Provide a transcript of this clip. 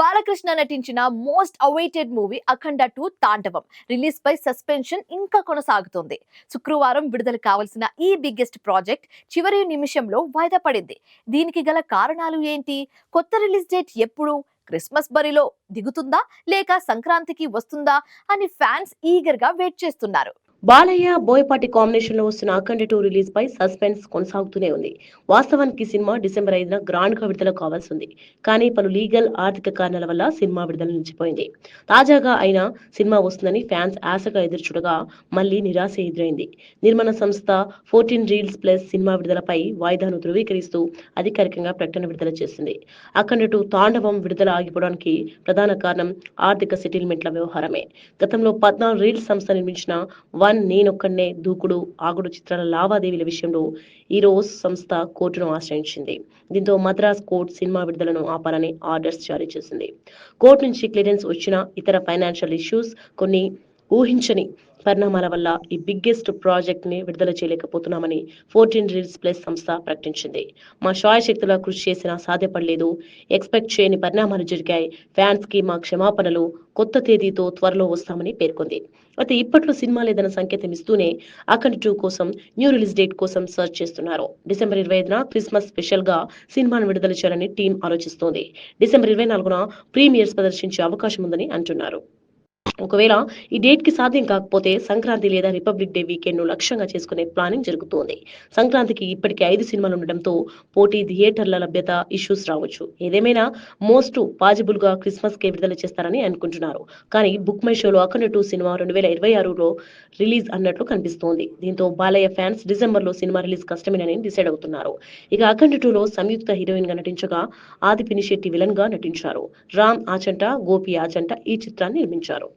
బాలకృష్ణ నటించిన most awaited movie అఖండ 2 తాండవం release పై suspension ఇంకా కొనసాగుతోంది. శుక్రవారం విడుదల కావాల్సిన ఈ బిగ్గెస్ట్ ప్రాజెక్ట్ చివరి నిమిషంలో వాయిదా పడింది. దీనికి గల కారణాలు ఏంటి? కొత్త రిలీజ్ డేట్ ఎప్పుడు? క్రిస్మస్ బరిలో దిగుతుందా లేక సంక్రాంతికి వస్తుందా అని ఫ్యాన్స్ ఈగర్ గా వెయిట్ చేస్తున్నారు. బాలయ్య బోయపాటి కాంబినేషన్ లో వస్తున్న అఖండ 2 రిలీజ్ పై సస్పెన్స్ కొనసాగుతూనే ఉంది. వాస్తవానికి సినిమా డిసెంబర్ 5న గ్రాండ్ గా విడుదల కావాల్సి ఉంది. కానీ పలు లీగల్ ఆర్థిక కారణాల వల్ల సినిమా విడుదల నిలిచిపోయింది. తాజాగా అయినా సినిమా వస్తుందని ఫ్యాన్స్ ఆశగా ఎదురుచూడగా మళ్లీ నిరాశ ఎదురైంది. నిర్మాణ సంస్థ 14 రీల్స్ ప్లస్ సినిమా విడుదలపై వాయిదాను ధృవీకరిస్తూ అధికారికంగా ప్రకటన విడుదల చేసింది. అఖండ 2 తాండవం విడుదల ఆగిపోవడానికి ప్రధాన కారణం ఆర్థిక సెటిల్మెంట్ల వ్యవహారమే. గతంలో 14 రీల్స్ సంస్థ నిర్మించిన నేనొక్కనే, దూకుడు, ఆగుడు చిత్రాల లావాదేవీల విషయంలో ఈ రోజు సంస్థ కోర్టును ఆశ్రయించింది. దీంతో మద్రాస్ కోర్టు సినిమా విడుదలను ఆపాలని ఆర్డర్స్ జారీ చేసింది. కోర్టు నుంచి క్లియరెన్స్ వచ్చిన ఇతర ఫైనాన్షియల్ ఇష్యూస్, కొన్ని ఊహించని పరిణామాల వల్ల ఈ బిగ్గెస్ట్ ప్రాజెక్ట్ ని విడుదల చేయలేకపోతున్నామని 14 రీల్స్ ప్లస్ సంస్థ ప్రకటించింది. మా శాయశక్తులా కృషి చేసినా సాధ్యపడలేదు. ఎక్స్పెక్ట్ చేయని పరిణామాలు జరిగాయి. ఫ్యాన్స్ కి మా క్షమాపణలు. కొత్త తేదీతో త్వరలో వస్తామని పేర్కొంది. అయితే ఇప్పట్లో సినిమా లేదన్న సంకేతం ఇస్తూనే అఖండ 2 కోసం న్యూ రిలీజ్ డేట్ కోసం సర్చ్ చేస్తున్నారు. డిసెంబర్ 25న క్రిస్మస్ స్పెషల్ గా సినిమాను విడుదల చేయాలని టీం ఆలోచిస్తోంది. డిసెంబర్ 24న ప్రీమియర్స్ ప్రదర్శించే అవకాశం ఉందని అంటున్నారు. ఒకవేళ ఈ డేట్ కి సాధ్యం కాకపోతే సంక్రాంతి లేదా రిపబ్లిక్ డే వీకెండ్ ను లక్ష్యంగా చేసుకునే ప్లానింగ్ జరుగుతోంది. సంక్రాంతికి ఇప్పటికే 5 సినిమాలు ఉండడంతో పోటీ థియేటర్ల లభ్యత ఇష్యూస్ రావచ్చు. ఏదేమైనా మోస్ట్ పాజిబుల్ గా క్రిస్మస్ కే విడుదల చేస్తారని అనుకుంటున్నారు. కానీ బుక్ మై షోలో అఖండ 2 సినిమా 2026లో రిలీజ్ అన్నట్లు కనిపిస్తోంది. దీంతో బాలయ్య ఫ్యాన్స్ డిసెంబర్ లో సినిమా రిలీజ్ కష్టమేనని డిసైడ్ అవుతున్నారు. ఇక అఖండ 2లో సంయుక్త హీరోయిన్ గా నటించగా ఆది పినిశెట్టి విలన్ గా నటించారు. రామ్ ఆచంట, గోపి ఆచంట ఈ చిత్రాన్ని నిర్మించారు.